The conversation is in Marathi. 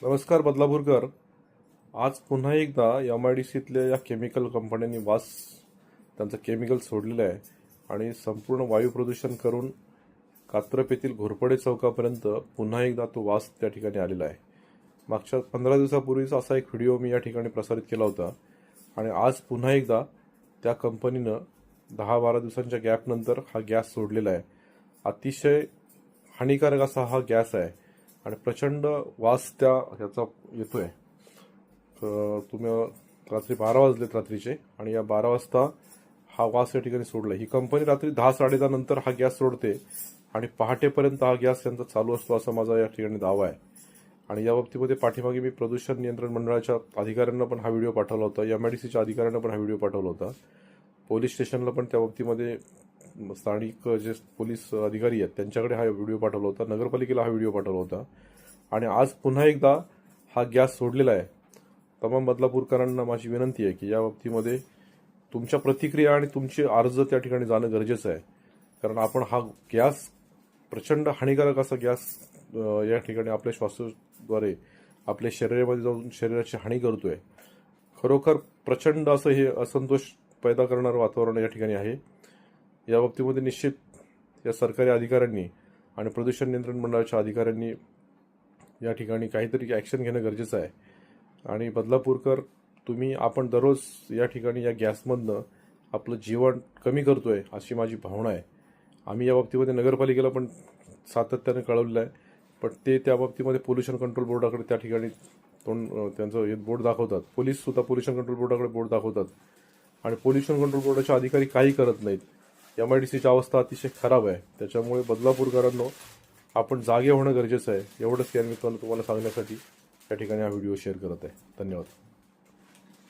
नमस्कार बदलापूरकर. आज पुन्हा एकदा MIDCतल्या या केमिकल कंपन्यांनी वास त्यांचं केमिकल सोडलेलं आहे आणि संपूर्ण वायू प्रदूषण करून कात्रप येथील घोरपडे चौकापर्यंत पुन्हा एकदा तो वास त्या ठिकाणी आलेला आहे. मागच्या 15 दिवसापूर्वीच असा एक व्हिडिओ मी या ठिकाणी प्रसारित केला होता आणि आज पुन्हा एकदा त्या कंपनीनं 10-12 दिवसांच्या गॅपनंतर हा गॅस सोडलेला आहे. अतिशय हानिकारक असा हा गॅस आहे आणि प्रचंड वास ह्याचा येतोय. तुम्ही रात्री 12 वाजलेत रात्रीचे आणि या 12 वाजता हा वास या ठिकाणी सोडला. ही कंपनी रात्री 10-10:30 नंतर हा गॅस सोडते आणि पहाटेपर्यंत हा गॅस त्यांचा चालू असतो असा माझा या ठिकाणी दावा आहे. आणि या बाबतीमध्ये पाठीमागे मी प्रदूषण नियंत्रण मंडळाच्या अधिकाऱ्यांना पण हा व्हिडिओ पाठवला होता, MIDCच्या अधिकाऱ्यांना पण हा व्हिडिओ पाठवला होता, पोलीस स्टेशनला पण त्या बाबतीमध्ये स्थानिक जे पोलीस अधिकारी आहेत त्यांच्याकडे हा व्हिडिओ पाठवला होता, नगरपालिकेला हा व्हिडिओ पाठवला होता आणि आज पुन्हा एकदा हा गॅस सोडलेला आहे. तमाम बदलापूरकरांना माझी विनंती आहे की या बाबतीमध्ये तुमच्या प्रतिक्रिया आणि तुमचे अर्ज त्या ठिकाणी जाणं गरजेचं आहे, कारण आपण हा गॅस प्रचंड हानिकारक असा गॅस या ठिकाणी आपल्या श्वासाद्वारे आपल्या शरीरामध्ये जाऊन शरीराची हानी करतोय. खरोखर प्रचंड असं हे असंतोष पैदा करणारं वातावरण या ठिकाणी आहे. या बाबतीमध्ये निश्चित या सरकारी अधिकाऱ्यांनी आणि प्रदूषण नियंत्रण मंडळाच्या अधिकाऱ्यांनी या ठिकाणी काहीतरी ॲक्शन घेणं गरजेचं आहे. आणि बदलापूरकर, आपण दररोज या ठिकाणी या गॅसमधनं आपलं जीवन कमी करतोय अशी माझी भावना आहे. आम्ही या बाबतीमध्ये नगरपालिकेला पण सातत्याने कळवलेलं आहे, पण ते त्या बाबतीमध्ये पोल्युशन कंट्रोल बोर्डाकडे त्या ठिकाणी त्यांचं बोर्ड दाखवतात. पोलीससुद्धा पोल्युशन कंट्रोल बोर्डाकडे बोर्ड दाखवतात आणि पोल्युशन कंट्रोल बोर्डाचे अधिकारी काही करत नाहीत. MIDCची अवस्था अतिशय खराब आहे. त्याच्यामुळे बदलापूरकरांनो, आपण जागे होणं गरजेचं आहे. एवढंच या निमित्तानं तुम्हाला सांगण्यासाठी या ठिकाणी हा व्हिडिओ शेअर करत आहे. धन्यवाद.